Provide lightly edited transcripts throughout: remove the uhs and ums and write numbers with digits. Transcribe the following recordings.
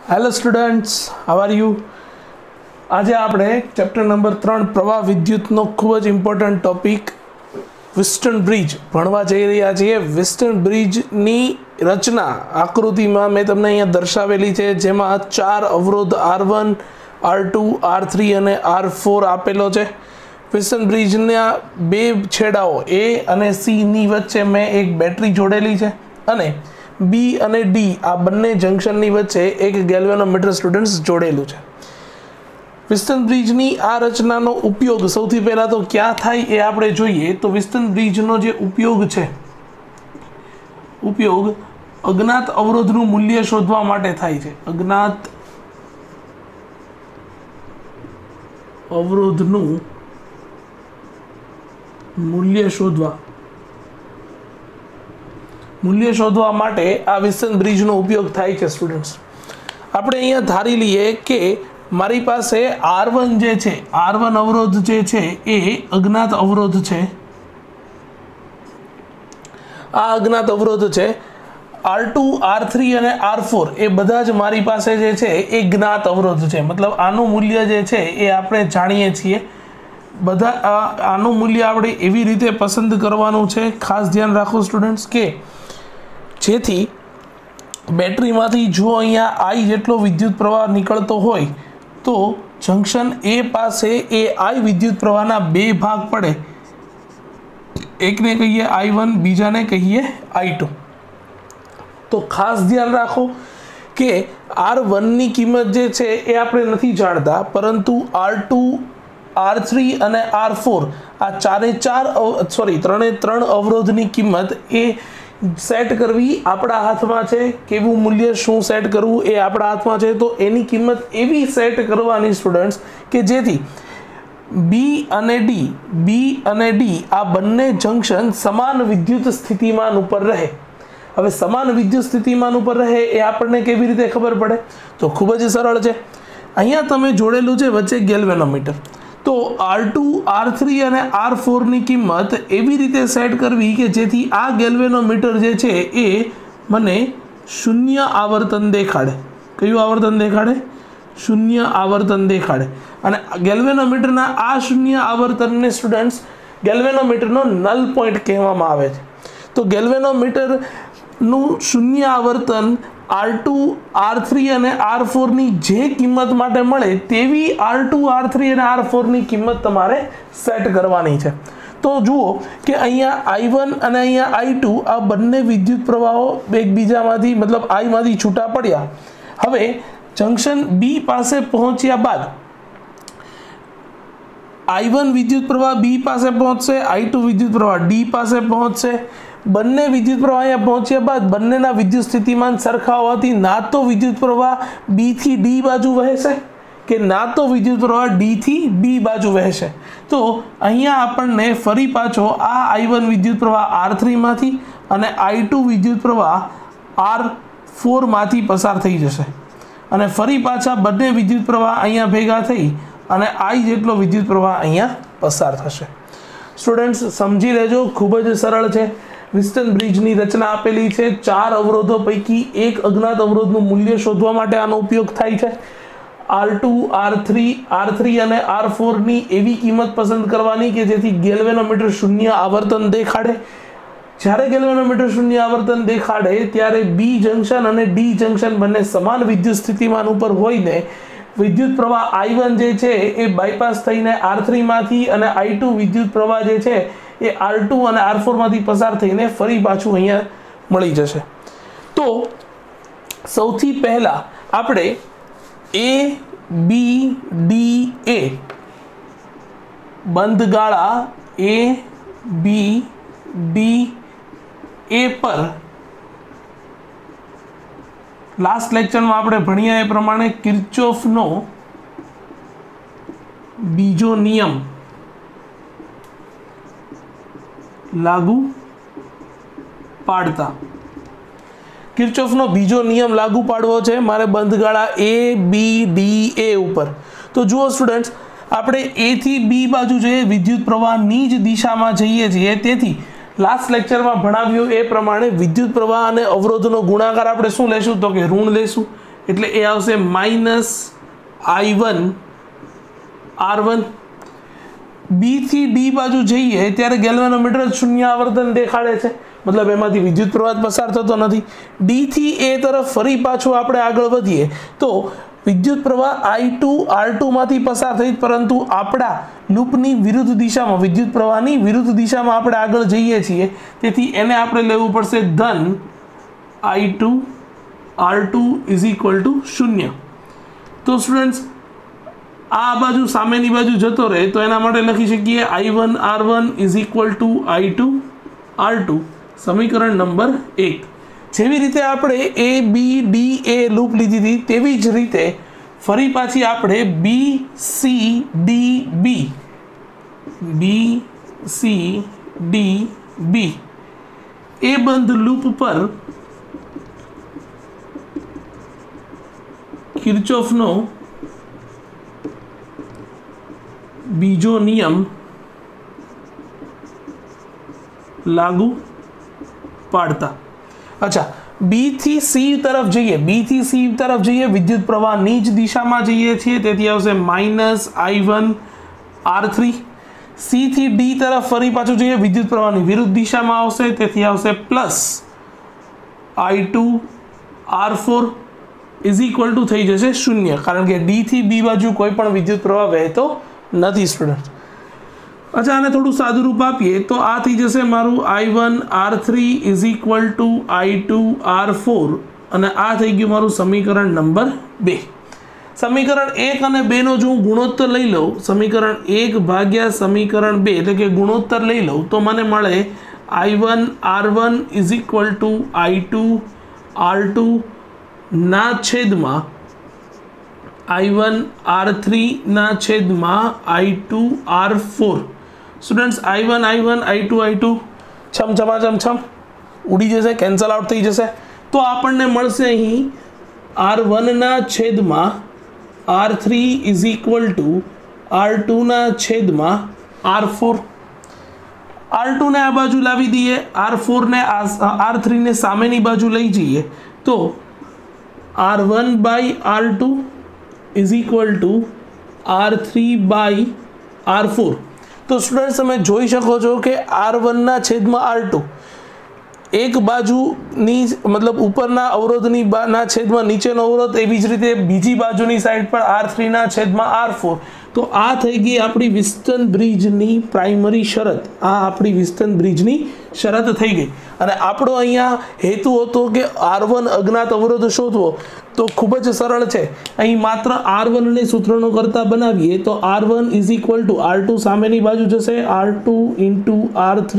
Hello students, how are you. आज आपणे chapter number 3 प्रवाह विद्युतनो खूब ज इम्पोर्टન્ટ टॉपिक विस्टर्न ब्रिज भणवा जई रह्या छीए। विस्टर्न ब्रिजनी रचना आकृतिमां मैं तमने अहींया दर्शावेली छे, जेमां 4 अवरोध R1, R2, R3 અને R4 आपेलो छे। विस्टर्न ब्रिजना बे छेड़ाओ ए અને C ની વચ્ચે मैं एक બેટરી જોડેલી છે અને बी અને डी आ बंने जंक्शननी वच्चे एक गैल्वेनोमीटर स्टूडेंट्स जोड़ेलू है। विस्टर्न ब्रिजनी आ रचनानो उपयोग सौथी पहला तो क्या थाय ए आपणे जोईए। तो विस्टर्न ब्रिजनो जे उपयोग छे, उपयोग अज्ञात अवरोधनुं मूल्य शोधवा माटे थाय छे। अज्ञात अवरोधनुं मूल्य शोधवा माटे आ विस्टर्न ब्रिजनो उपयोग थाय छे। स्टूडेंट्स आपणे अहींया धारी लीए के मारी पासे R1 जे छे, R1 अवरोध जे छे ए अज्ञात अवरोध छे। आ अज्ञात अवरोध छे। R2, R3 અને R4 ए बधा ज मारी पासे जे छे ए ज्ञात अवरोध छे। मतलब आनुं मूल्य जे छे ए आपणे जाणीए छीए। बधा आनुं मूल्य आपणे एवी रीते पसंद करवानुं छे, खास ध्यान राखो स्टूडेंट्स के जेथी बेटरीमांथी जो अहींया आई जेटलो विद्युत प्रवाह निकळतो होय तो जंक्शन ए पासे ए आई विद्युत प्रवाहना बे भाग पड़े, एक ने कहीए I1, बीजा ने कहीए I2। तो खास ध्यान राखो के R1 नी किंमत जे छे ए आपणे नथी जाणता, परंतु R2, R3 અને R4 आ ત્રણે ત્રણ અવરોધની કિંમત એ સેટ કરવી આપણા હાથમાં છે। કેવું મૂલ્ય શું સેટ કરવું એ આપણા હાથમાં છે। તો એની કિંમત એવી સેટ કરવાની સ્ટુડન્ટ્સ કે જેથી B અને D આ બંને જંક્શન સમાન વિદ્યુત સ્થિતિમાન ઉપર રહે। હવે સમાન વિદ્યુત સ્થિતિમાન ઉપર રહે એ આપણને કેવી રીતે ખબર પડે? તો ખૂબ જ સરળ છે। અહીંયા તમે જોડેલું છે વચ્ચે ગેલ્વેનોમીટર। तो R2, R3 અને R4 ની કિંમત એવી રીતે સેટ કરવી કે જેથી આ ગેલ્વેનોમીટર જે છે એ મને શૂન્ય આવર્તન દેખાડે। કયું આવર્તન દેખાડે? શૂન્ય આવર્તન દેખાડે। અને ગેલ્વેનોમીટરના આ શૂન્ય આવર્તનને સ્ટુડન્ટ્સ ગેલ્વેનોમીટરનો નલ પોઈન્ટ કહેવામાં આવે છે। તો ગેલ્વેનોમીટરનું શૂન્ય આવર્તન R2, R3 અને R4 ની જે કિંમત માટે મળે તેવી R2, R3 અને R4 ની કિંમત તમારે સેટ કરવાની છે। તો જુઓ કે અહીંયા I1 અને અહીંયા I2 આ બંને વિદ્યુત પ્રવાહો એકબીજામાંથી મતલબ I માંથી છૂટા પડ્યા। હવે જંક્શન B પાસે પહોંચ્યા બાદ I1 વિદ્યુત પ્રવાહ B પાસે પહોંચશે, I2 વિદ્યુત પ્રવાહ D પાસે પહોંચશે। બંને વિદ્યુત પ્રવાહ અહીંયા પહોંચ્યા બાદ બંનેના વિદ્યુત સ્થિતિમાન સરખા હોવાથી ના તો વિદ્યુત પ્રવાહ B થી D બાજુ વહેશે કે ના તો વિદ્યુત પ્રવાહ D થી B બાજુ વહેશે। તો અહીંયા આપણને ફરી પાછો આ I1 વિદ્યુત પ્રવાહ R3 માંથી અને I2 વિદ્યુત પ્રવાહ R4 માંથી પસાર થઈ જશે અને ફરી પાછા બંને વિદ્યુત પ્રવાહ અહીંયા ભેગા થઈ અને I જેટલો વિદ્યુત પ્રવાહ અહીંયા પસાર થશે। સ્ટુડન્ટ્સ સમજી લેજો, ખૂબ જ સરળ છે। વિસ્ટર્ન બ્રિજની રચના આપેલી છે। 4 અવરોધો પૈકી એક અજ્ઞાત અવરોધનું મૂલ્ય શોધવા માટે આનો ઉપયોગ થાય છે। R2, R3 અને R4 ની એવી કિંમત પસંદ કરવાની કે જેથી ગેલ્વેનોમીટર શૂન્ય આવર્તન દેખાડે। જ્યારે ગેલ્વેનોમીટર શૂન્ય આવર્તન દેખાડે ત્યારે B જંક્શન અને D જંક્શન બંને સમાન વિદ્યુત સ્થિતિમાન ઉપર હોઈને વિદ્યુત પ્રવાહ I1 જે છે એ બાયપાસ થઈને R3 માંથી અને I2 વિદ્યુત પ્રવાહ જે છે એ R2 અને R4 માંથી પસાર થઈને ફરી પાછું અહીંયા મળી જશે। તો સૌથી પહેલા આપણે A, B, D, A બંધ ગાળા A, B, D, A પર લાસ્ટ લેક્ચરમાં આપણે ભણ્યા એ પ્રમાણે કિર્ચોફનો બીજો નિયમ लागू पाड़ता। किर्चोफनो बीजो नियम लागू पाड़वो छे मारे बंधगाड़ा A, B, D, A ऊपर। तो जुओ स्टूडेंट्स आपणे A थी B बाजू जईए विद्युत प्रवाहनी ज दिशामां जईए छीए, तेथी लास्ट लेक्चर में भणाव्युं ए प्रमाणे विद्युत प्रवाह अने अवरोधनो गुणाकार आपणे शुं लेशुं? तो के ऋण लेशुं। એટલે એ આવશે -I1 R1। બી થી ડી બાજુ જઈએ ત્યારે ગેલ્વેનોમીટર શૂન્ય આવર્તન દેખાડે છે, મતલબ એમાંથી વિદ્યુત પ્રવાહ પસાર થતો નથી। ડી થી એ તરફ ફરી પાછું આપણે આગળ વધીએ તો વિદ્યુત પ્રવાહ I2 R2 માંથી પસાર થઈ, પરંતુ આપણા લૂપની વિરુદ્ધ દિશામાં, વિદ્યુત પ્રવાહની વિરુદ્ધ દિશામાં આપણે આગળ જઈએ છીએ, તેથી એને આપણે લેવું પડશે ધન I2 R2 0। તો સ્ટુડન્ટ્સ આ બાજુ સામેની બાજુ જતો રહે તો એના માટે લખી શકીએ I1 R1 I2 R2, સમીકરણ નંબર 1। જેવી રીતે આપણે A B D A loop લીધી હતી તેવી જ રીતે ફરી પાછી આપણે B C D B એ બંધ લૂપ પર કિર્ચોફનો બીજો નિયમ લાગુ પાડતા। अच्छा, बी थी सी तरफ जाइए, विद्युत प्रवाह नीच दिशा में जाइए छे, तेथी आवशे -I1 R3। सी थी डी तरफ फरी पाछू जाइए, विद्युत प्रवाह नी विरुद्ध दिशा में आवशे, तेथी आवशे +I2 R4 = थई जशे 0, कारण के डी थी बी बाजू कोई पण विद्युत प्रवाह वहेतो नथी स्टूडेंट। अच्छा, आने थोड़ू सादू रूप आपीए तो आ थी जैसे मारू I1 R3 I2 R4 અને આ થઈ ગયું મારું સમીકરણ નંબર 2। સમીકરણ 1 અને 2 નો જો ગુણોત્તર લઈ લઉં, સમીકરણ 1 ભાગ્યા સમીકરણ 2 એટલે કે ગુણોત્તર લઈ લઉં તો મને મળે I1 R1 I2 R2 ના છેદમાં I1 R3 ના છેદમાં I2 R4। Students I1 I2 छम उड़ी जैसे, कैंसल आउट थी जैसे, तो आपने मळशे अहीं R1 ना छेदमां R3 R2 ना छेदमां R4। R2 ने आ बाजू लावी दीए, R4 ने R3 ने सामेनी बाजू लई जईए तो R1 R2 R3 R4। तो स्टूडेंट्स તમે જોઈ શકો છો કે R1 ના છેદમાં R2 એક બાજુની મતલબ ઉપરના અવરોધની ના છેદમાં નીચેનો અવરોધ, એવી જ રીતે બીજી બાજુની સાઈડ પર R3 ના છેદમાં R4। તો આ થઈ ગઈ આપણી વિસ્ટન બ્રિજની પ્રાઇમરી શરત, આ આપણી વિસ્ટન બ્રિજની શરત થઈ ગઈ। અને આપણો અહીંયા હેતુ હતો કે R1 અજ્ઞાત અવરોધ શોધવો, તો ખૂબ જ સરળ છે। અહીં માત્ર R1 ને સૂત્રનો કરતા બનાવીએ તો R1 R2 સામેની બાજુ જશે R2 R3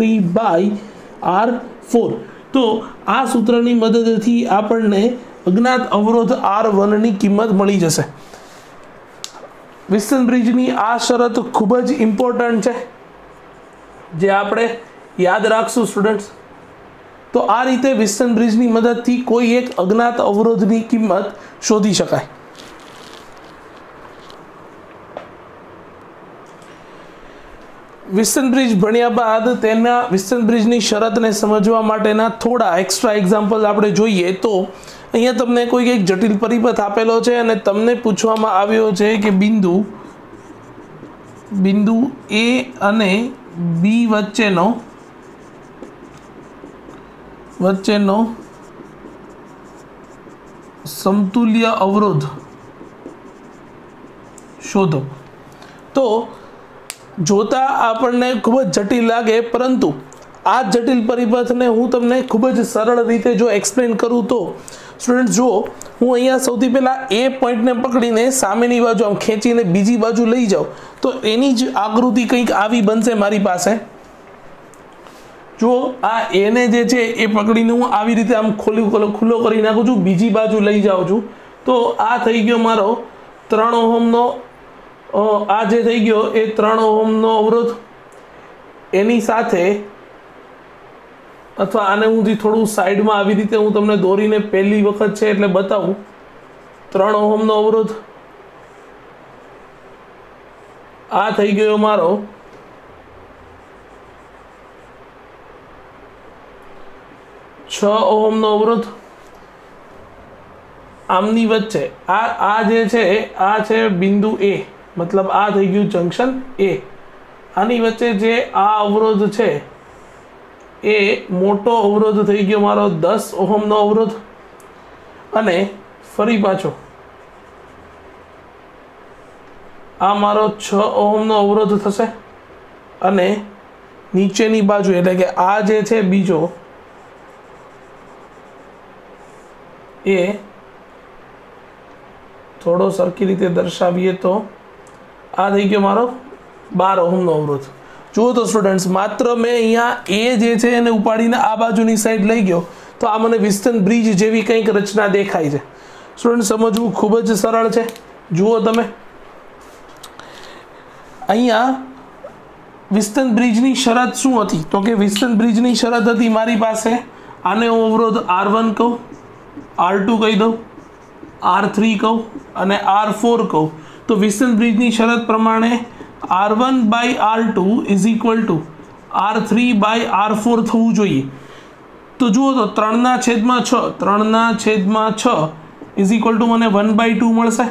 R4। તો આ સૂત્રની મદદથી આપણને અજ્ઞાત અવરોધ R1 ની કિંમત મળી જશે। વિસ્ટન બ્રિજની આ શરત ખૂબ જ ઇમ્પોર્ટન્ટ છે જે આપણે યાદ રાખશું સ્ટુડન્ટ્સ। તો આ રીતે વિસ્ટન બ્રિજની મદદથી કોઈ એક અજ્ઞાત અવરોધની કિંમત શોધી શકાય। વિસ્ટન બ્રિજ ભણ્યા બાદ તેના વિસ્ટન બ્રિજની શરતને સમજવા માટેના થોડા એક્સ્ટ્રા એક્ઝામ્પલ આપણે જોઈએ તો અહીંયા તમને કોઈ એક જટિલ પરિપથ આપેલો છે અને તમને પૂછવામાં આવ્યો છે કે બિંદુ A અને B વચ્ચેનો સમતુલ્ય અવરોધ શોધો। તો જોતા આપણને ખૂબ જ જટિલ લાગે, પરંતુ આ જટિલ પરિપથને હું તમને ખૂબ જ સરળ રીતે જો એક્સપ્લેન કરું તો સ્ટુડન્ટ જો હું અહીંયા સૌથી પહેલા એ પોઈન્ટને પકડીને સામેની બાજુ આમ ખેંચીને બીજી બાજુ લઈ જાઉં તો એની જ આકૃતિ કંઈક આવી બનશે મારી પાસે। જો આ એને જે છે એ પકડીને હું આવી રીતે આમ ખુલ્લો કરી નાખું છું, બીજી બાજુ લઈ જાઉં છું તો આ થઈ ગયો મારો 3 ઓહમનો આ જે થઈ ગયો એ 3 ઓહમનો અવરોધ। એની સાથે अथवा आने हूँ थोड़ू साइड में आ रीते हूँ तमने दौरीने पहली वखत है एटले बताऊँ 3 ओहमनो अवरोध आ थई गयो मारो 6 ओहमनो अवरोध। आमनी वच्चे आ जे छे आ छे बिंदु ए, मतलब आ थई गयुं जंक्शन ए। आनी वच्चे जे आ अवरोध छे ए मोटो अवरोध थई गयो मारो 10 ओहम नो अवरोध। अने फरी पाछो आ मारो 6 ओहम नो अवरोध थशे। अने नीचेनी बाजू एटले के आ जे छे बीजो ए थोड़ो सरखी रीते दर्शावीए तो आ थई गयो मारो 12 ओहम नो अवरोध। जुओ तो स्टूडेंट्स, मात्र मैं अहींया ए जे छे एने उपाडीने आ बाजुनी साइड लई गयो तो आ मने विस्टन ब्रिज जेवी कंईक रचना देखाय छे। स्टूडेंट समझવું खूब ज सरळ छे। जुओ तमे अहींया विस्टन ब्रिजनी शरत शुं हती तो के विस्टन ब्रिजनी शरत हती मारी पासे आने हूँ अवरोध R1 कहूँ, R2 कही दऊँ, R3 कहूँ अने R4 कहूँ। तो विस्टन ब्रिजनी शरत प्रमाणे R1 by R2 is equal to R3 by R4 थवुं जोईए। तो जुओ तो 3/6 इज इक्वल टू मने 1/2 मळशे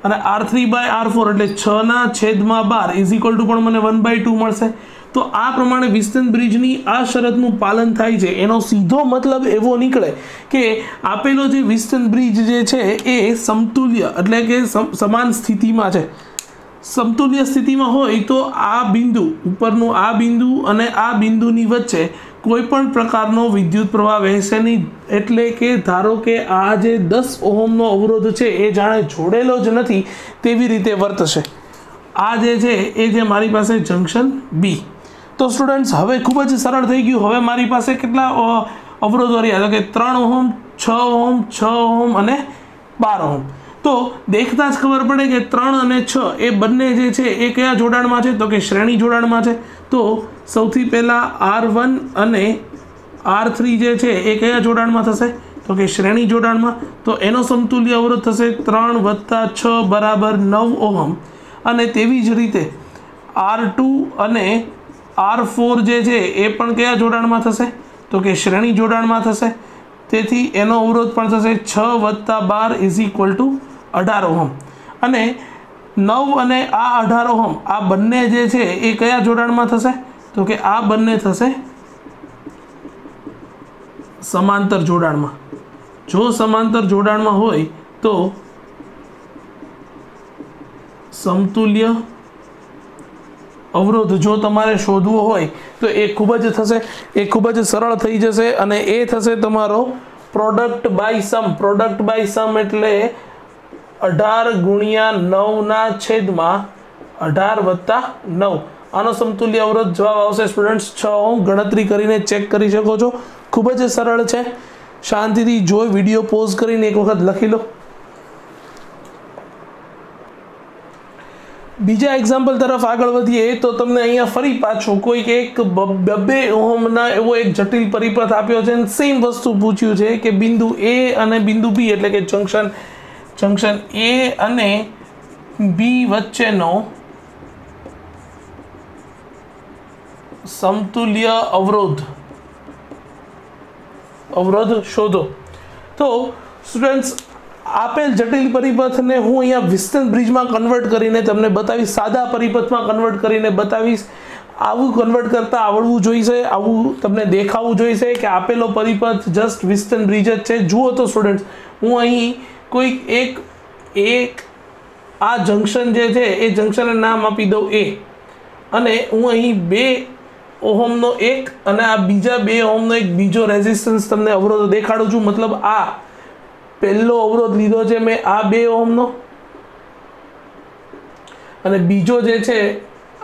अने R3 बाय R4 એટલે 6/12 इज इक्वल टू पण मने 1/2 मळशे। तो आ प्रमाणे विस्टन ब्रिजनी आ शरतनुं पालन थाय छे। एनो सीधो मतलब एवो निकळे के आपेलो जे विस्टन ब्रिज जे छे ए समतुल्य એટલે કે સમાન સ્થિતિમાં છે। समतुल्य स्थितिमां होय तो आ बिंदु उपरनुं आ बिंदु अने आ बिंदुनी वच्चे कोईपण प्रकारनो विद्युत प्रवाह वहेशे नहीं। एटले के धारो के आ जे 10 ओहमनो अवरोध छे ए जाणे जोड़ेलो ज नथी तेवी रीते वर्तशे। आ जे छे ए जे मारी पासे जंक्शन बी। तो स्टूडेंट्स हवे खूब ज सरळ थई गयुं। हवे मारी पासे केटला अवरोधो रह्या तो के 3 ओहम 6 ओहम 6 ओहम अने 12 ओहम। तो देखता ज खबर पड़े कि 3 અને 6 ए बंने जे छे ए कया जोडाणमां छे तो के श्रेणी जोडाणमां छे। तो सौथी पहेला R1 અને R3 जे छे ए कया जोडाणमां थशे तो के श्रेणी जोडाणमां। तो एनो समतुल्य अवरोध थशे 3 + 6 = 9 ओहम। अने तेवी ज रीते R2 અને R4 जे छे ए पण कया जोडाणमां थशे तो के श्रेणी जोडाणमां थशे। तेथी एनो अवरोध पण थशे 6 + 12 = 18 ओहम। अने 9 અને आ 18 ओहम आ बंने जे छे ए कया जोडाणमां थशे तो के आ बंने थशे समांतर जोडाणमां। जो समांतर जोडाणमां होय तो समतुल्य अवरोध जो तमारे शोधवो होय तो ए खूब ज थशे, ए खूब ज सरळ थई जशे अने ए थशे तमारो प्रोडक्ट बाय सम। प्रोडक्ट बाय सम एटले 18 × 9 ના છેદમાં 18 + 9। આનો સમતુલ્ય અવરોધ જવાબ આવશે સ્ટુડન્ટ્સ 6 ઓહમ। ગણતરી કરીને ચેક કરી શકો છો, ખૂબ જ સરળ છે। શાંતિથી જોઈ વિડિયો પોઝ કરીને એક વખત લખી લો। બીજા એક્ઝામ્પલ તરફ આગળ વધીએ તો તમને અહીંયા ફરી પાછું કોઈક એક 2 ઓહમના એવો એક જટિલ પરિપથ આપ્યો છે। સેમ વસ્તુ પૂછ્યું છે કે બિંદુ એ અને બિંદુ બી એટલે કે જંક્શન એ અને બી વચ્ચેનો સમતુલ્ય અવરોધ શોધો। તો સ્ટુડન્ટ્સ આપેલ જટિલ પરિપથને હું અહીંયા વિસ્ટન બ્રિજમાં કન્વર્ટ કરીને તમને બતાવીશ, સાદા પરિપથમાં કન્વર્ટ કરીને બતાવીશ। આવું કન્વર્ટ કરતા આવડવું જોઈશે, આવું તમને દેખાવું જોઈશે કે આપેલો પરિપથ જસ્ટ વિસ્ટન બ્રિજ જ છે। જુઓ તો સ્ટુડન્ટ્સ, હું અહીં કોઈક એક આ જંક્શન જે છે એ જંક્શનને નામ આપી દઉં એ, અને હું અહીં 2 ઓહમનો એક અને આ બીજા 2 ઓહમનો એક બીજો રેઝિસ્ટન્સ તમને અવરોધ દેખાડું છું। मतलब આ પહેલો અવરોધ લીધો છે મેં આ 2 ઓહમનો અને બીજો જે છે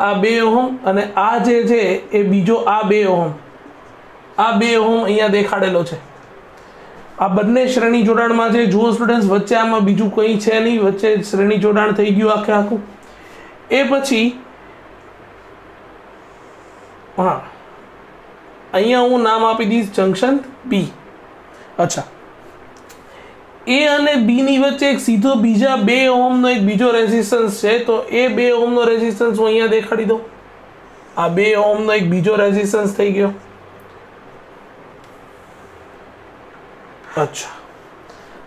આ 2 ઓહમ અને આ જે છે એ બીજો આ 2 ઓહમ। આ 2 ઓહમ અહીંયા દેખાડેલો છે। આ બંને શ્રેણી જોડાણમાં છે। જુઓ સ્ટુડન્ટ્સ, વચ્ચે આમાં બીજું કંઈ છે નહીં, વચ્ચે શ્રેણી જોડાણ થઈ ગયું આખે આખું। એ પછી હા, અહીંયા હું નામ આપી દઈશ જંક્શન બી। अच्छा, ए અને बी ની વચ્ચે એક સીધો બીજા 2 ઓહમનો એક બીજો રેઝિસ્ટન્સ છે। તો એ 2 ઓહમનો રેઝિસ્ટન્સ હું અહીંયા દેખાડી દઉં। આ 2 ઓહમનો એક બીજો રેઝિસ્ટન્સ થઈ ગયો। अच्छा,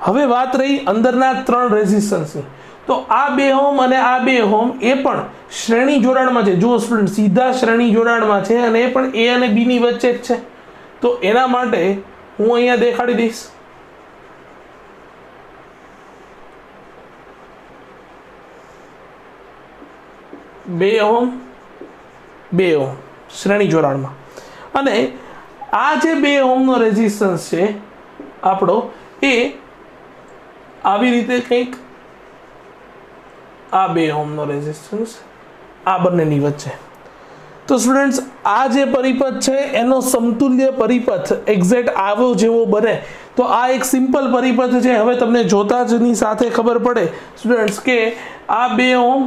હવે વાત રહી અંદરના 3 રેઝિસ્ટન્સની, તો આ 2 ઓહમ અને આ 2 ઓહમ એ પણ શ્રેણી જોડાણમાં છે. જુઓ સ્ટુડન્ટ, સીધા શ્રેણી જોડાણમાં છે અને એ પણ A અને B ની વચ્ચે જ છે. તો એના માટે હું અહીંયા દેખાડી દઈશ. બે ઓહમ શ્રેણી જોડાણમાં, અને આ જે 2 ઓહમનો રેઝિસ્ટન્સ છે આપણો, એ આવી રીતે કંઈક આ 2 ઓહમનો રેઝિસ્ટન્સ આ બંનેની વચ્ચે. તો સ્ટુડન્ટ્સ, આ જે પરિપથ છે એનો સમતુલ્ય પરિપથ એક્ઝેક્ટ આવો જેવો બને તો આ એક સિમ્પલ પરિપથ છે. હવે તમને જોતા જ ની સાથે ખબર પડે સ્ટુડન્ટ્સ કે આ 2 ઓહમ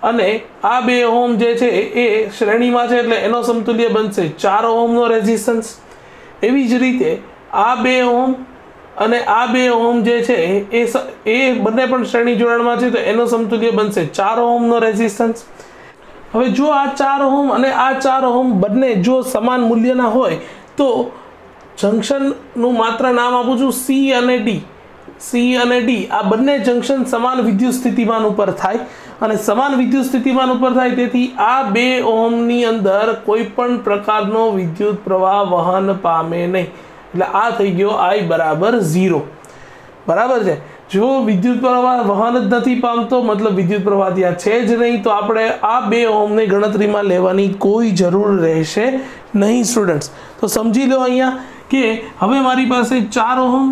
અને આ 2 ઓહમ જે છે એ શ્રેણીમાં છે, એટલે એનો સમતુલ્ય બનશે 4 ઓહમનો રેઝિસ્ટન્સ. એવી જ રીતે આ 2 ઓહમ અને આ 2 ઓહમ જે છે એ બંને પણ શ્રેણી જોડાણમાં છે, તો એનો સમતુલ્ય બનશે 4 ઓહમનો રેઝિસ્ટન્સ. હવે જો આ 4 ઓહમ અને આ 4 ઓહમ બંને જો સમાન મૂલ્યના હોય તો જંક્શનનું માત્ર નામ આપું છું C અને D. C અને D આ બંને જંક્શન સમાન વિદ્યુત સ્થિતિમાન ઉપર થાય, અને સમાન વિદ્યુત સ્થિતિમાન ઉપર થાય તેથી આ 2 ઓહમની અંદર કોઈ પણ પ્રકારનો વિદ્યુત પ્રવાહ વહન પામે નહીં. એટલે આ થઈ ગયો I બરાબર 0. બરાબર છે. જો વિદ્યુત પ્રવાહ વહન જ નથી પામતો, મતલબ વિદ્યુત પ્રવાહ ત્યાં છે જ નહીં, તો આપણે આ 2 ઓહમને ગણતરીમાં લેવાની કોઈ જરૂર રહેશે નહીં સ્ટુડન્ટ્સ. તો સમજી લો અહીંયા કે હવે મારી પાસે 4 ઓહમ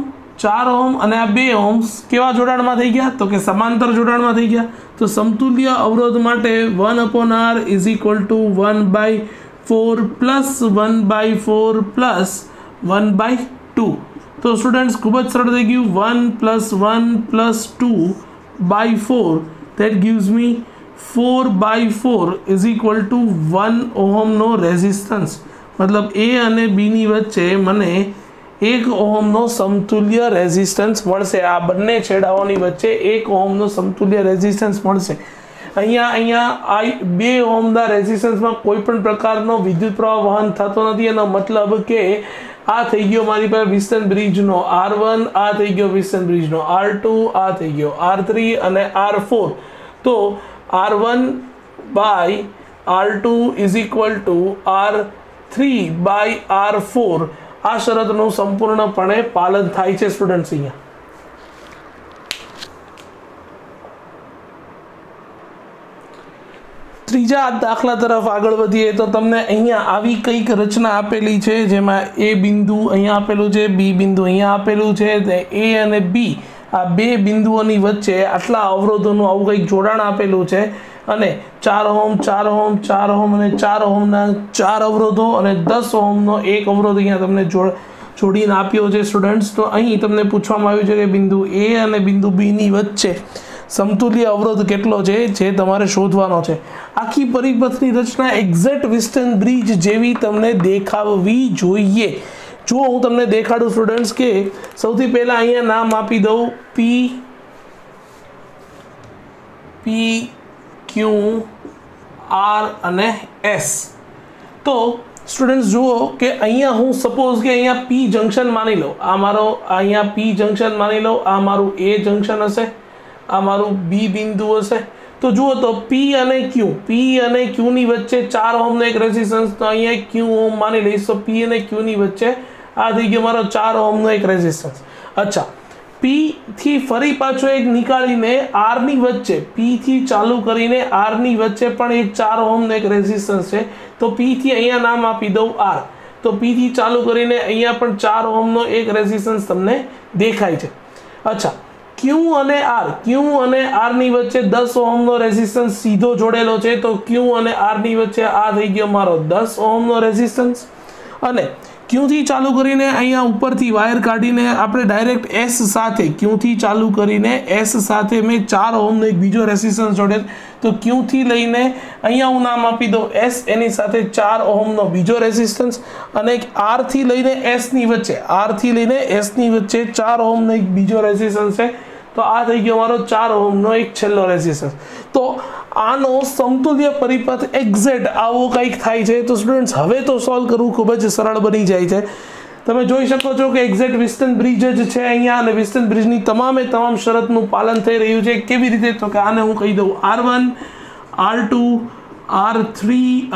અને આ 2 ઓહમ કેવા જોડાણમાં થઈ ગયા, તો કે સમાંતર જોડાણમાં થઈ ગયા. તો સમતુલ્ય અવરોધ માટે 1/r is equal two 1/4 plus 1/4 plus 1/2. તો સ્ટુડન્ટ્સ ખૂબ જ સરળ થઈ ગયું. 1 + 1 + 2/4 that gives me 4/4 is equal to 1 ઓહમનો રેઝિસ્ટન્સ. મતલબ A અને B ની વચ્ચે મને 1 ઓહમનો સમતુલ્ય રેઝિસ્ટન્સ મળશે. આ બંને છેડાઓની વચ્ચે 1 ઓહમનો સમતુલ્ય રેઝિસ્ટન્સ મળશે. અહીંયા 2 ઓહમના રેઝિસ્ટન્સમાં કોઈ પણ પ્રકારનો વિદ્યુત પ્રવાહ વહન થતો નથી. એનો મતલબ કે આ થઈ ગયો મારી પાસે વિસ્તન બ્રિજનો R1, આ થઈ ગયો વિસ્તન બ્રિજનો R2, આ થઈ ગયો R3 અને R4. તો R1/R2 is equal two R3/R4. આ શરતનું સંપૂર્ણપણે પાલન થાય છે સ્ટુડન્ટ્સ. અહીંયા ત્રીજા દાખલા તરફ આગળ વધીએ તો તમને અહીંયા આવી કંઈક રચના આપેલી છે, જેમાં A બિંદુ અહીંયા આપેલું છે, B બિંદુ અહીંયા આપેલું છે. A અને B આ 2 બિંદુઓની વચ્ચે આટલા અવરોધોનું આવું કંઈક જોડાણ આપેલું છે, અને 4 ઓહમ 4 ઓહમ 4 ઓહમ અને 4 ઓહમના 4 અવરોધો અને 10 ઓહમનો એક અવરોધ અહીંયા તમને જોડીને આપ્યો છે સ્ટુડન્ટ્સ. તો અહીં તમને પૂછવામાં આવ્યું છે કે બિંદુ A અને બિંદુ B ની વચ્ચે સમતુલ્ય અવરોધ કેટલો છે જે તમારે શોધવાનો છે. આખી પરિપથની રચના એક્ઝેક્ટ વિસ્ટન બ્રિજ જેવી તમને દેખાવવી જોઈએ. જો હું તમને દેખાડું સ્ટુડન્ટ્સ કે સૌથી પહેલા અહીંયા નામ આપી દઉં P, Q, R અને S. તો સ્ટુડન્ટ્સ જુઓ કે અહીંયા હું સપોઝ કે અહીંયા P જંક્શન માની લો, આ મારો અહીંયા P જંક્શન માની લો, આ મારું A જંક્શન હશે, આ મારું B બિંદુ હશે. તો જુઓ તો P અને Q ની વચ્ચે 4 ઓહમનો એક રેઝિસ્ટન્સ, તો અહીંયા Q ઓહમ માની લઈશ. તો P અને Q ની વચ્ચે આ થઈ ગયો મારો 4 ઓહમનો એક રેઝિસ્ટન્સ. અચ્છા, P થી ફરી પાછો એક નીકાળીને R ની વચ્ચે, P થી ચાલુ કરીને R ની વચ્ચે પણ એક 4 ઓહમનો એક રેઝિસ્ટન્સ છે. તો P થી અહીંયા નામ આપી દઉં R. તો P થી ચાલુ કરીને અહીંયા પણ 4 ઓહમનો એક રેઝિસ્ટન્સ તમને દેખાય છે. અચ્છા, Q અને R ની વચ્ચે 10 ઓહમનો રેઝિસ્ટન્સ સીધો જોડેલો છે. તો Q અને R ની વચ્ચે આ થઈ ગયો મારો 10 ઓહમનો રેઝિસ્ટન્સ, અને Q થી ચાલુ કરીને અહીંયા ઉપરથી વાયર કાઢીને આપણે ડાયરેક્ટ S સાથે, Q થી ચાલુ કરીને S સાથે મેં 4 ઓહમનો એક બીજો રેઝિસ્ટન્સ જોડેલ. તો Q થી લઈને અહીંયા હું નામ આપી દઉં S, એની સાથે 4 ઓહમનો બીજો રેઝિસ્ટન્સ, અને R થી લઈને S ની વચ્ચે 4 ઓહમનો એક બીજો રેઝિસ્ટન્સ છે. તો આ થઈ ગયો મારો 4 ઓહમનો એક છેલ્લો રેઝિસ્ટન્સ. તો આનો સમતુલ્ય પરિપથ એક્ઝેક્ટ આવો કંઈક થાય છે. તો સ્ટુડન્ટ્સ હવે તો સોલ્વ કરવું ખૂબ જ સરળ બની જાય છે. તમે જોઈ શકો છો કે એક્ઝેક્ટ વિસ્ટન બ્રિજ જ છે અહીંયા, અને વિસ્ટન બ્રિજની તમામે તમામ શરતનું પાલન થઈ રહ્યું છે. કેવી રીતે? તો કે આને હું કહી દઉં R1, R2, R3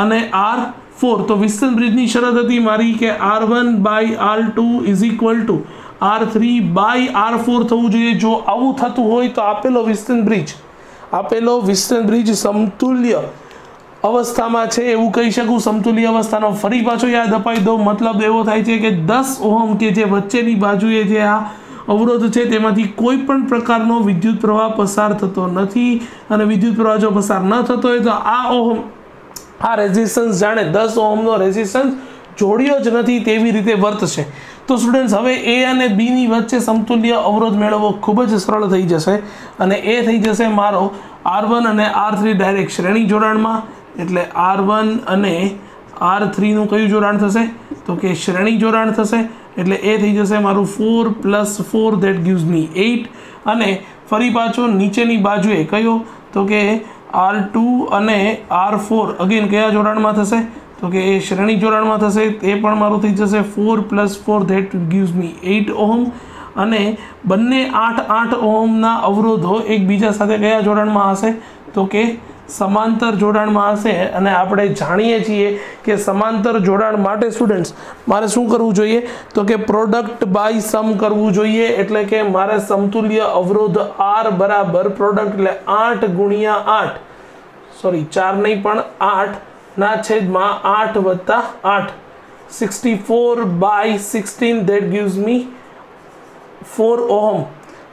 અને R4. તો વિસ્ટન બ્રિજની શરત હતી મારી કે R1/R2 is equal two R3/R4 થવું જોઈએ. જો આવું થતું હોય તો આપેલો વિસ્ટન બ્રિજ સમતુલ્ય અવસ્થામાં છે એવું કહી શકું. સમતુલ્ય અવસ્થાનો ફરી પાછો યાદ અપાઈ દો. મતલબ એવો થાય છે કે 10 ઓહમ કે જે વચ્ચેની બાજુએ જે આ અવરોધ છે તેમાંથી કોઈ પણ પ્રકારનો વિદ્યુત પ્રવાહ પસાર થતો નથી, અને વિદ્યુત પ્રવાહ જો પસાર ન થતો હોય તો આ રેઝિસ્ટન્સ જાણે 10 ઓહમનો રેઝિસ્ટન્સ જોડ્યો જ નથી તેવી રીતે વર્તશે. તો સ્ટુડન્ટ્સ, હવે એ અને બી ની વચ્ચે સમતુલ્ય અવરોધ મેળવવો ખૂબ જ સરળ થઈ જશે, અને એ થઈ જશે મારો R1 અને R3 ડાયરેક્ટ શ્રેણી જોડાણમાં. એટલે R1 અને R3 નું કયું જોડાણ થશે? તો કે શ્રેણી જોડાણ થશે. એટલે એ થઈ જશે મારું 4 + 4 that gives me 8. અને ફરી પાછો નીચેની બાજુએ કયો? તો કે R2 અને R4 અગેન કયા જોડાણમાં થશે? તો કે એ શ્રેણી જોડાણમાં થશે. એ પણ મારું થઈ જશે 4 + 4 that gives me 8 ઓહમ. અને બંને 8 ઓહમના અવરોધો એકબીજા સાથે કયા જોડાણમાં હશે? તો કે સમાંતર જોડાણમાં હશે. અને આપણે જાણીએ છીએ કે સમાંતર જોડાણ માટે સ્ટુડન્ટ્સ મારે શું કરવું જોઈએ? તો કે પ્રોડક્ટ બાય સમ કરવું જોઈએ. એટલે કે મારે સમતુલ્ય અવરોધ R બરાબર પ્રોડક્ટ, એટલે 8 × 8, સોરી 4 નહીં પણ 8 ના છેદમાં 8 + 8, 64/16 that gives me 4 ઓહમ.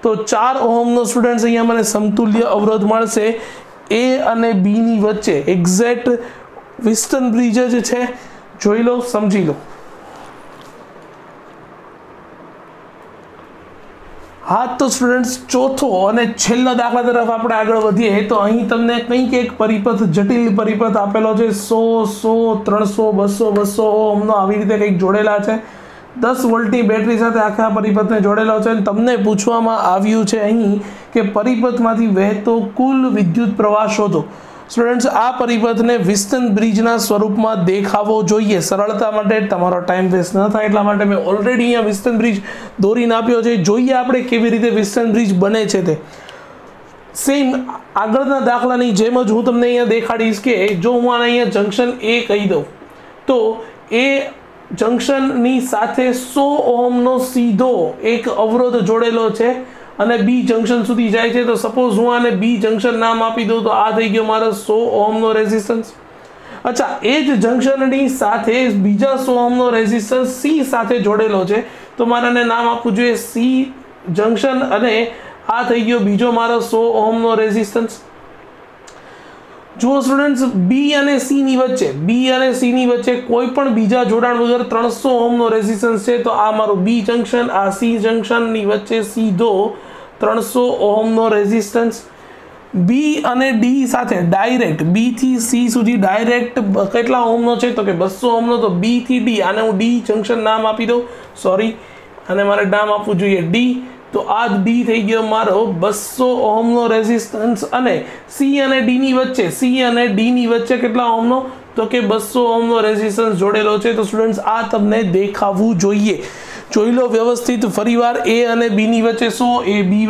તો 4 ઓહમનો સ્ટુડન્ટ્સ અહીંયા મને સમતુલ્ય અવરોધ મળશે. એ અને બી ની વચ્ચે એક્ઝેક્ટ વિસ્ટન બ્રિજ જ છે. જોઈ લો, સમજી લો. હા, તો સ્ટુડન્ટ્સ ચોથો અને છેલ્લા દાખલા તરફ આપણે આગળ વધીએ તો અહીં તમને કંઈક એક પરિપથ, જટિલ પરિપથ આપેલો છે. 100, 300, 200 ઓહમનો આવી રીતે કંઈક જોડેલા છે. 10 વોલ્ટની બેટરી સાથે આખા પરિપથને જોડેલો છે. તમને પૂછવામાં આવ્યું છે અહીં કે પરિપથમાંથી વહેતો કુલ વિદ્યુત પ્રવાહ શોધો. સ્ટુડન્ટ્સ, આ પરિપથને વિસ્ટન બ્રિજના સ્વરૂપમાં દેખાવો જોઈએ. સરળતા માટે, તમારો ટાઈમ વેસ્ટ ન થાય એટલા માટે મેં ઓલરેડી અહીંયા વિસ્ટન બ્રિજ દોરીને આપ્યો છે. જોઈએ આપણે કેવી રીતે વિસ્ટન બ્રિજ બને છે તે. સેમ આગળના દાખલાની જેમ જ હું તમને અહીંયા દેખાડીશ કે જો હું આને અહીંયા જંક્શન એ કહી દઉં તો એ જંક્શનની સાથે 100 ઓહમનો સીધો એક અવરોધ જોડેલો છે અને બી જંક્શન સુધી જાય છે. તો સપોઝ હું આને બી જંક્શન નામ આપી દઉં તો આ થઈ ગયો મારો 100 ઓહમનો રેઝિસ્ટન્સ. અચ્છા, એ જ જંક્શનની સાથે બીજા 100 ઓહમનો રેઝિસ્ટન્સ સી સાથે જોડેલો છે. તો મારે આને નામ આપવું જોઈએ સી જંક્શન, અને આ થઈ ગયો બીજો મારો 100 ઓહમનો રેઝિસ્ટન્સ. જુઓ સ્ટુડન્ટ્સ, બી અને સી ની વચ્ચે કોઈ પણ બીજા જોડાણ વગર 300 ઓહમનો રેઝિસ્ટન્સ છે. તો આ મારું બી જંક્શન, આ સી જંક્શનની વચ્ચે સીધો 300 ઓહમનો રેઝિસ્ટન્સ. બી અને ડી સાથે ડાયરેક્ટ, બી થી સી સુધી ડાયરેક્ટ કેટલા ઓહમનો છે? તો કે 200 ઓહમનો. તો બી થી ડી, આને હું ડી જંક્શન નામ આપી દઉં. સોરી, આને મારે નામ આપવું જોઈએ ડી. તો આ ડી થઈ ગયો મારો 200 ઓહમનો રેઝિસ્ટન્સ. અને સી અને ડી ની વચ્ચે કેટલા ઓહમનો? તો કે 200 ઓહમનો રેઝિસ્ટન્સ જોડેલો છે. તો સ્ટુડન્ટ્સ, આ તમને દેખાવું જોઈએ. જોઈ લો વ્યવસ્થિત ફરીવાર. એ અને બી ની વચ્ચે 100, એ બી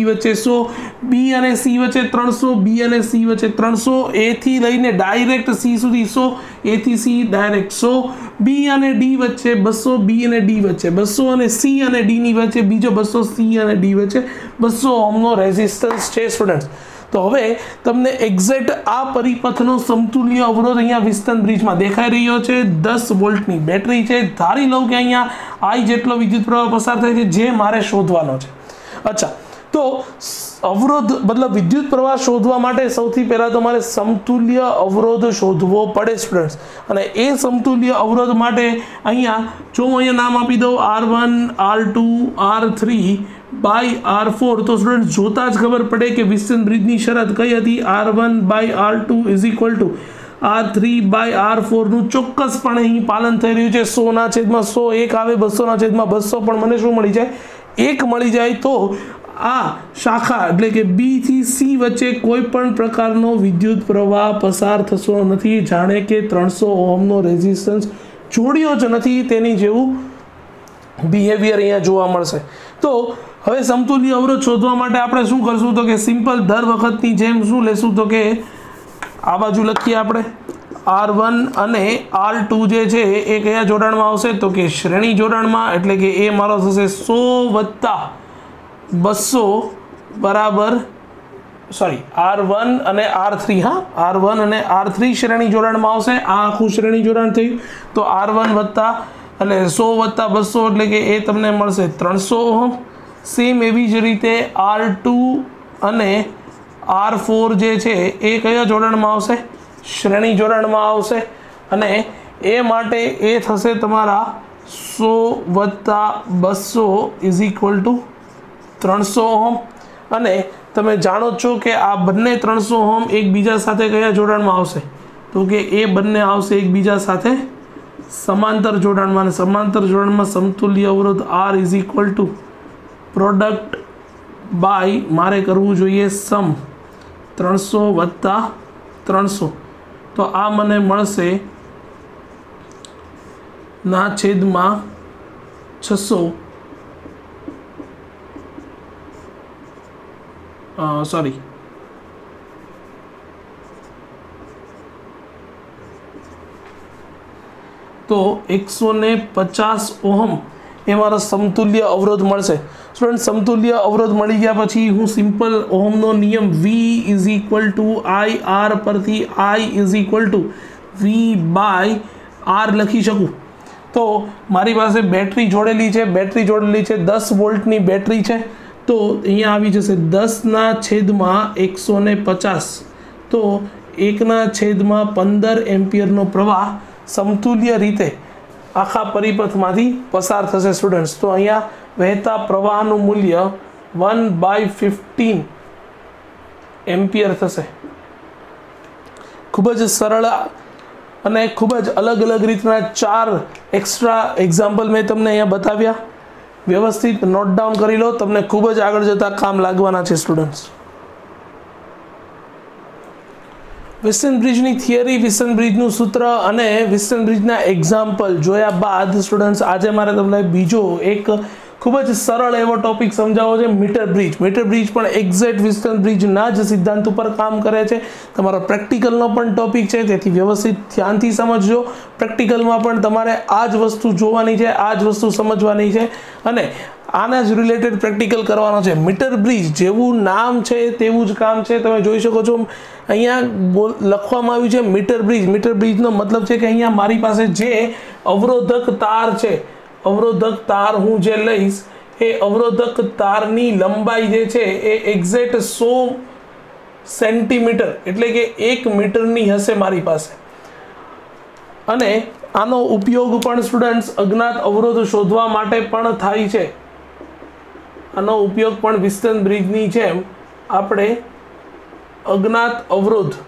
વચ્ચે 100, બી અને સી વચ્ચે 300, બી અને સી વચ્ચે 300, એ થી લઈને ડાયરેક્ટ સી સુધી 100, એ થી સી ડાયરેક્ટ 100, બી અને ડી વચ્ચે 200, બી અને ડી વચ્ચે 200, અને સી અને ડી ની વચ્ચે બીજો 200, સી અને ડી વચ્ચે 200 ઓહમનો રેઝિસ્ટન્સ છે સ્ટુડન્ટ્સ. તો હવે તમને એક્ઝેક્ટ આ પરિપથનો સમતુલ્ય અવરોધ અહીંયા વિસ્ટન બ્રિજમાં દેખાઈ રહ્યો છે. 10 વોલ્ટની બેટરી છે. ધારી લઉં કે અહીંયા આઈ જેટલો વિદ્યુત પ્રવાહ પસાર થાય છે જે મારે શોધવાનો છે. અચ્છા, તો અવરોધ મતલબ વિદ્યુત પ્રવાહ શોધવા માટે સૌથી પહેલા તો મારે સમતુલ્ય અવરોધ શોધવો પડે સ્ટુડન્ટ્સ. અને એ સમતુલ્ય અવરોધ માટે અહીંયા જો હું અહીંયા નામ આપી દઉં R1, R2, R3 / R4, તો સ્ટુડન્ટ જોતા જ ખબર પડે કે વિસ્ટન બ્રિજની શરત કઈ હતી? R1/R2 is equal two R3/R4 નું ચોક્કસપણે અહીં પાલન થઈ રહ્યું છે. 100/100 1 આવે, 200/200 પણ મને શું મળી જાય? 1 મળી જાય. તો આ શાખા એટલે કે બી થી સી વચ્ચે કોઈ પણ પ્રકારનો વિદ્યુત પ્રવાહ પસાર થતો નથી, જાણે કે 300 ઓહમનો રેઝિસ્ટન્સ જોડ્યો જ નથી તેની જેવું બિહેવિયર અહીંયા જોવા મળશે। તો હવે સમતુલ્ય અવરોધ શોધવા માટે આપણે શું કરશું તો કે સિમ્પલ દર વખતની જેમ શું લેશું તો કે આ બાજુ લખીએ આપણે R1 અને R2 જે છે એ કયા જોડાણમાં આવશે તો કે શ્રેણી જોડાણમાં, એટલે કે એ મારો થશે 100 + 200 બરાબર R1 અને R3 R1 અને R3 શ્રેણી જોડાણમાં આવશે। આ આખું શ્રેણી જોડાણ થયું તો R1 વત્તા એટલે 100 + 200 એટલે કે એ તમને મળશે 300 ઓહમ। સેમ એવી જ રીતે R2 અને R4 જે છે એ કયા જોડાણમાં આવશે શ્રેણી જોડાણમાં આવશે અને એ માટે એ થશે તમારા 100 + 200 = 300 ઓહમ। અને તમે જાણો છો કે આ બંને 300 ઓહમ એકબીજા સાથે કયા જોડાણમાં આવશે તો કે એ બંને આવશે એકબીજા સાથે સમાંતર જોડાણમાં, અને સમાંતર જોડાણમાં સમતુલ્ય અવરોધ R = પ્રોડક્ટ બાય મારે કરવું જોઈએ સમ 300 + 300, તો આ મને મળશે ના છેદમાં 600 તો 150 ઓહમ એ મારો સમતુલ્ય અવરોધ મળશે। સ્ટુડન્ટ સમતુલ્ય અવરોધ મળી ગયા પછી હું સિમ્પલ ઓહમનો નિયમ V = IR પરથી I = V/R લખી શકું। તો મારી પાસે બેટરી જોડેલી છે 10 વોલ્ટની બેટરી છે, તો અહીંયા આવી જશે 10/150, તો 1/15 એમ્પિયરનો પ્રવાહ સમતુલ્ય રીતે આખા પરિપથમાંથી પસાર થશે સ્ટુડન્ટ્સ। તો અહીંયા વહેતા પ્રવાહનું મૂલ્ય 1/15 એમ્પિયર થશે। ખૂબ જ સરળ અને ખૂબ જ અલગ અલગ રીતના 4 એક્સ્ટ્રા એક્ઝામ્પલ મેં તમને અહીંયા બતાવ્યા। વ્યવસ્થિત નોટ ડાઉન કરી લો, તમને ખૂબ જ આગળ જતા કામ લાગવાના છે સ્ટુડન્ટ્સ। વિસ્ટન બ્રિજની થિયરી, વિસ્ટન બ્રિજનું સૂત્ર અને વિસ્ટન બ્રિજના એક્ઝામ્પલ જોયા બાદ સ્ટુડન્ટ્સ આજે મારે તમને બીજો એક ખૂબ જ સરળ એવો ટોપિક સમજાવવો છે, મીટર બ્રિજ। મીટર બ્રિજ પણ એક્ઝેક્ટ વિસ્ટન બ્રિજના જ સિદ્ધાંત ઉપર કામ કરે છે। તમારો પ્રેક્ટિકલનો પણ ટોપિક છે, તેથી વ્યવસ્થિત ધ્યાનથી સમજજો। પ્રેક્ટિકલમાં પણ તમારે આ જ વસ્તુ જોવાની છે, આ જ વસ્તુ સમજવાની છે અને આના જ રિલેટેડ પ્રેક્ટિકલ કરવાનો છે। મીટર બ્રિજ જેવું નામ છે તેવું જ કામ છે। તમે જોઈ શકો છો અહીંયા લખવામાં આવ્યું છે મીટર બ્રિજ। મીટર બ્રિજનો મતલબ છે કે અહીંયા મારી પાસે જે અવરોધક તાર છે, અવરોધક તાર હું જે લઈશ એ અવરોધક તારની લંબાઈ જે છે એ એક્ઝેક્ટ 100 સેન્ટીમીટર એટલે કે 1 મીટરની હશે મારી પાસે। અને આનો ઉપયોગ પણ સ્ટુડન્ટ્સ અજ્ઞાત અવરોધ શોધવા માટે પણ થાય છે। આનો ઉપયોગ પણ વિસ્ટન બ્રિજની જેમ આપણે અજ્ઞાત અવરોધનું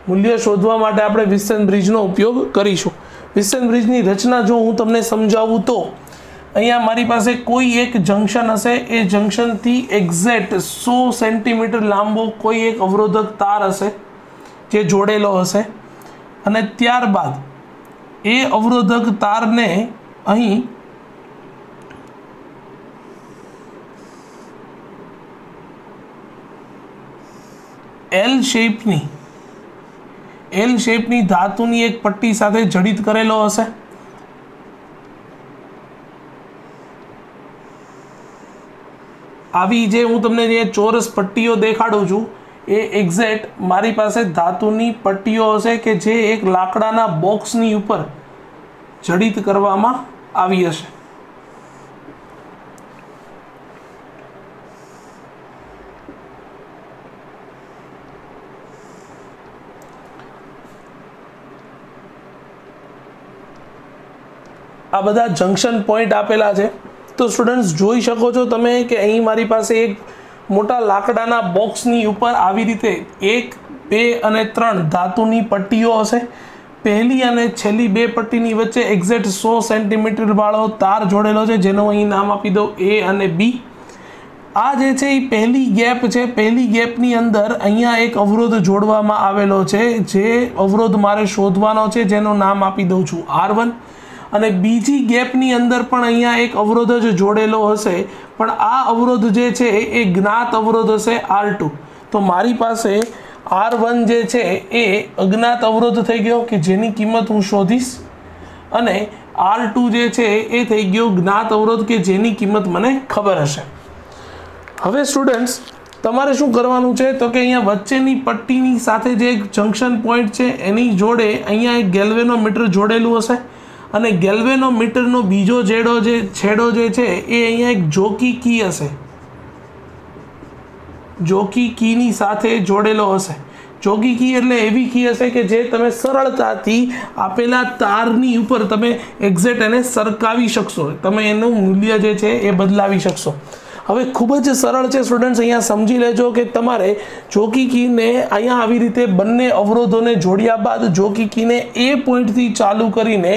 મૂલ્ય શોધવા માટે આપણે વિસ્ટન બ્રિજનો ઉપયોગ કરીશું। વિસ્ટન બ્રિજની રચના જો હું તમને સમજાવું તો અહીંયા મારી પાસે કોઈ એક જંક્શન હશે, એ જંક્શનથી એક્ઝેક્ટ 100 સેન્ટીમીટર લાંબો કોઈ એક અવરોધક તાર હશે જે જોડેલો હશે, અને ત્યારબાદ એ અવરોધક તારને અહીં એલ શેપની ધાતુની એક પટ્ટી સાથે જડિત કરેલો હશે। આવી જે હું તમને જે ચોરસ પટ્ટીઓ દેખાડું છું એ એક્ઝેક્ટ મારી પાસે ધાતુની પટ્ટીઓ હશે કે જે એક લાકડાના બોક્સની ઉપર જડિત કરવામાં આવી હશે। આ બધા જંક્શન પોઈન્ટ આપેલા છે। તો સ્ટુડન્ટ્સ જોઈ શકો છો તમે કે અહીં મારી પાસે એક મોટા લાકડાના બોક્સની ઉપર આવી રીતે 1, 2 અને 3 ધાતુની પટ્ટીઓ હશે। પહેલી અને છેલ્લી બે પટ્ટીની વચ્ચે એક્ઝેક્ટ 100 સેન્ટીમીટર વાળો તાર જોડેલો છે, જેનો અહીં નામ આપી દો A અને B। આ જે છે એ પહેલી ગેપ છે, પહેલી ગેપની અંદર અહીંયા એક અવરોધ જોડવામાં આવેલો છે, જે અવરોધ મારે શોધવાનો છે, જેનું નામ આપી દઉં છું R1, અને બીજી ગેપની અંદર પણ અહીંયા એક અવરોધ જ જોડેલો હશે, પણ આ અવરોધ જે છે એ જ્ઞાત અવરોધ હશે R2. તો મારી પાસે R1 જે છે એ અજ્ઞાત અવરોધ થઈ ગયો કે જેની કિંમત હું શોધીશ, અને R2 જે છે એ થઈ ગયો જ્ઞાત અવરોધ કે જેની કિંમત મને ખબર હશે. હવે સ્ટુડન્ટ્સ તમારે શું કરવાનું છે તો કે અહીંયા વચ્ચેની પટ્ટીની સાથે જે એક જંક્શન પોઈન્ટ છે એની જોડે અહીંયા એક ગેલ્વેનોમીટર જોડેલું હશે, અને ગેલ્વેનોમીટરનો બીજો છેડો જે છે એ અહીંયા એક જોકી કી હશે, જોકી કીની સાથે જોડેલો હશે. જોકી કી એટલે એવી કી હશે કે જે તમે સરળતાથી આપેલા તારની ઉપર તમે એક્ઝેક્ટ એને સરકાવી શકશો, તમે એનું મૂલ્ય જે છે એ બદલાવી શકશો. હવે ખૂબ જ સરળ છે સ્ટુડન્ટ્સ, અહીંયા સમજી લેજો કે તમારે જોકી કીને અહીંયા આવી રીતે બંને અવરોધોને જોડ્યા બાદ જોકી કીને એ પોઈન્ટથી ચાલુ કરીને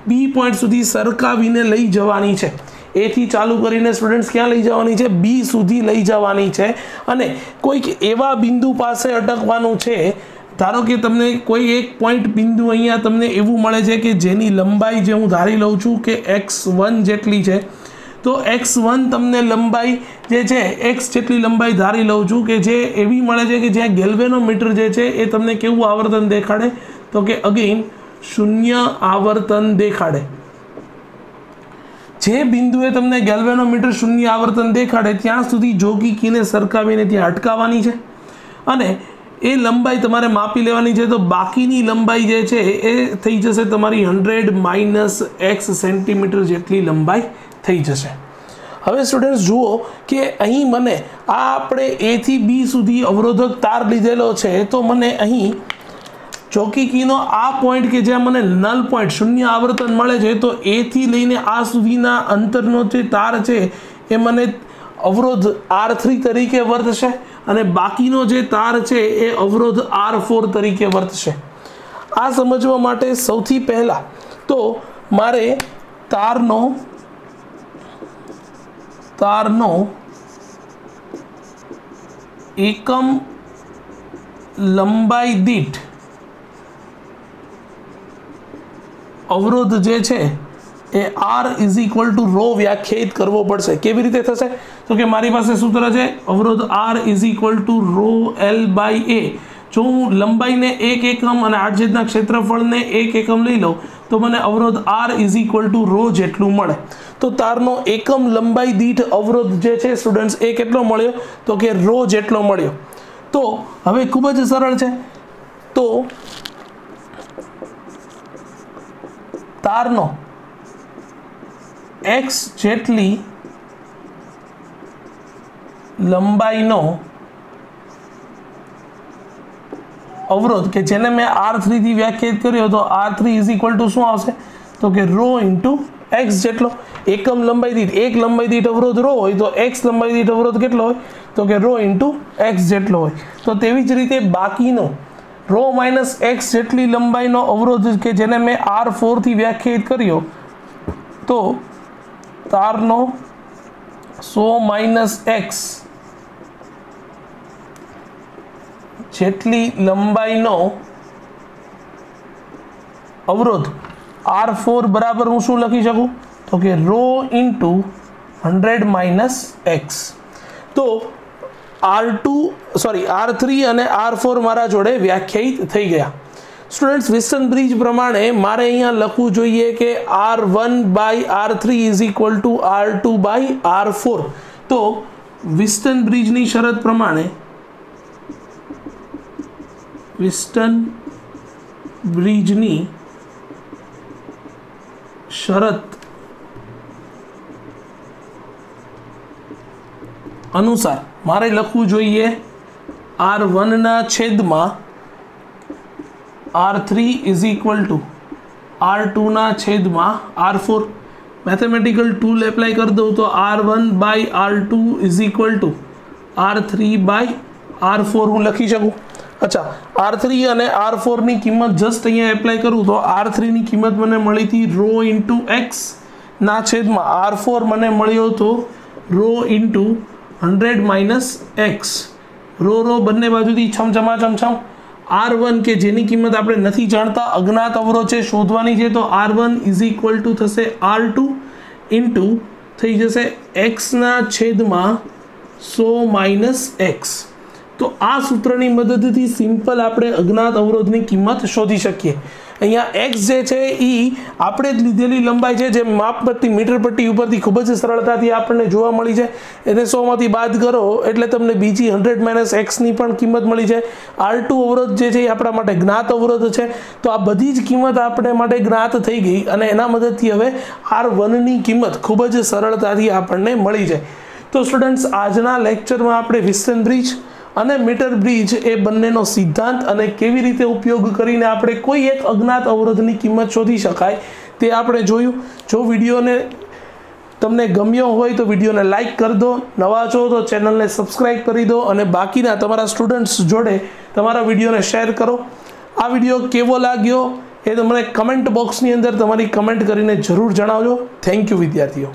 બી પોઈન્ટ સુધી સરકાવીને લઈ જવાની છે. એથી ચાલુ કરીને સ્ટુડન્ટ્સ ક્યાં લઈ જવાની છે? બી સુધી લઈ જવાની છે, અને કોઈક એવા બિંદુ પાસે અટકવાનું છે. ધારો કે તમને કોઈ એક પોઈન્ટ બિંદુ અહીંયા તમને એવું મળે છે કે જેની લંબાઈ જે હું ધારી લઉં છું કે x1 જેટલી છે, તો x1 તમને લંબાઈ જે છે x જેટલી લંબાઈ ધારી લઉં છું કે જે એવી મળે છે કે જ્યાં ગેલ્વેનોમીટર જે છે એ તમને કેવું આવર્તન દેખાડે? તો કે અગેન શૂન્ય આવર્તન દેખાડે. જે બિંદુએ તમને ગેલ્વેનોમીટર શૂન્ય આવર્તન દેખાડે ત્યાં સુધી જોકી કીને સરકાવીને ત્યાં અટકાવવાની છે, અને એ લંબાઈ તમારે માપી લેવાની છે. તો બાકીની લંબાઈ જે છે એ થઈ જશે તમારી 100 - x સેન્ટીમીટર જેટલી લંબાઈ થઈ જશે. હવે સ્ટુડન્ટ્સ જુઓ કે અહીં મને આ આપણે એ થી બી સુધી અવરોધક તાર લીધેલો છે, તો મને અહીં જોકી કીનો આ પોઈન્ટ કે જ્યાં મને નલ પોઈન્ટ શૂન્ય આવર્તન મળે છે, તો એ થી લઈને આ સુધીના અંતરનો જે તાર છે એ મને અવરોધ R3 તરીકે વર્તશે, અને બાકીનો જે તાર છે એ અવરોધ R4 તરીકે વર્તશે. આ સમજવા માટે સૌથી પહેલા તો મારે તારનો એકમ લંબાઈ દીઠ અવરોધ જે છે એ R = ρ વ્યાખ્યાયિત કરવો પડશે. કેવી રીતે થશે? તો કે મારી પાસે સૂત્ર છે અવરોધ R = ρl/a. જો હું લંબાઈને 1 એકમ અને આડછેદના ક્ષેત્રફળને 1 એકમ લઈ લઉં તો મને અવરોધ R = ρ જેટલું મળે. તો તારનો એકમ લંબાઈ દીઠ અવરોધ જે છે સ્ટુડન્ટ્સ એ કેટલો મળ્યો? તો કે ρ જેટલો મળ્યો. તો હવે ખૂબ જ સરળ છે. તો તારનો x જેટલી લંબાઈનો અવરોધ કે જેને મેં R3 થી વ્યાખ્યાયિત કર્યો, તો R3 = શું આવશે? તો કે ρ × x જેટલો. એકમ લંબાઈ દીઠ એક લંબાઈ દીઠ અવરોધ ρ હોય તો x લંબાઈ દીઠ અવરોધ કેટલો હોય? તો કે ρ × x જેટલો હોય. તો તેવી જ રીતે બાકીનો ρ - x જેટલી લંબાઈનો અવરોધ કે જેને મેં R4 થી વ્યાખ્યાયિત કર્યો, તો તારનો 100 - x જેટલી લંબાઈનો અવરોધ R4 બરાબર હું શું લખી શકું? તો કે ρ × 100 - x. તો R3 અને R4 મારા જોડે વ્યાખ્યાયિત થઈ ગયા. સ્ટુડન્ટ્સ વિસ્ટન બ્રિજ પ્રમાણે મારે અહીંયા લખવું જોઈએ કે R1/R3 = R2/R4. તો વિસ્ટન બ્રિજની શરત પ્રમાણે અનુસાર મારે લખવું જોઈએ R1 ના છેદમાં R3 = R2 ના છેદમાં R4. મેથેમેટિકલ ટૂલ એપ્લાય કરી દઉં તો R1/R2 = R3/R4 હું લખી શકું. અચ્છા, R3 અને R4 ની કિંમત જસ્ટ અહીંયા એપ્લાય કરું તો R3 ની કિંમત મને મળી હતી ρ × x ના છેદમાં R4 મને મળ્યો તો ρ × 100 માઇનસ એક્સ, રો બંને બાજુથી છમછમ R1 કે જેની કિંમત આપણે નથી જાણતા, અજ્ઞાત અવરોધ છે, શોધવાની છે, તો R1 ઇઝ ઇક્વલ ટુ થશે R2 ઇન્ટુ થઈ જશે એક્સના છેદમાં 100 માઇનસ એક્સ. તો આ સૂત્રની મદદથી સિમ્પલ આપણે અજ્ઞાત અવરોધની કિંમત શોધી શકીએ. અહીંયા એક્સ જે છે એ આપણે જ લીધેલી લંબાઈ છે, જે માપપટ્ટી મીટર પટ્ટી ઉપરથી ખૂબ જ સરળતાથી આપણને જોવા મળી છે. એને 100માંથી બાદ કરો એટલે તમને બીજી 100 માઇનસ એક્સની પણ કિંમત મળી છે. R2 અવરોધ જે છે એ આપણા માટે જ્ઞાત અવરોધ છે. તો આ બધી જ કિંમત આપણે માટે જ્ઞાત થઈ ગઈ અને એના મદદથી હવે R1ની કિંમત ખૂબ જ સરળતાથી આપણને મળી જાય. તો સ્ટુડન્ટ્સ, આજના લેક્ચરમાં આપણે વિસ્ટન બ્રિજ અને મીટર બ્રિજ એ બંનેનો સિદ્ધાંત અને કેવી રીતે ઉપયોગ કરીને આપણે કોઈ એક અજ્ઞાત અવરોધની કિંમત શોધી શકાય તે આપણે જોયું. જો વિડીયોને તમને ગમ્યો હોય તો વિડીયોને લાઈક કરી દો, નવા છો તો ચેનલને સબસ્ક્રાઈબ કરી દો અને બાકીના તમારા સ્ટુડન્ટ્સ જોડે તમારા વિડીયોને શેર કરો. આ વિડીયો કેવો લાગ્યો એ તમને કમેન્ટ બોક્સની અંદર તમારી કમેન્ટ કરીને જરૂર જણાવજો. થેન્ક યુ વિદ્યાર્થીઓ.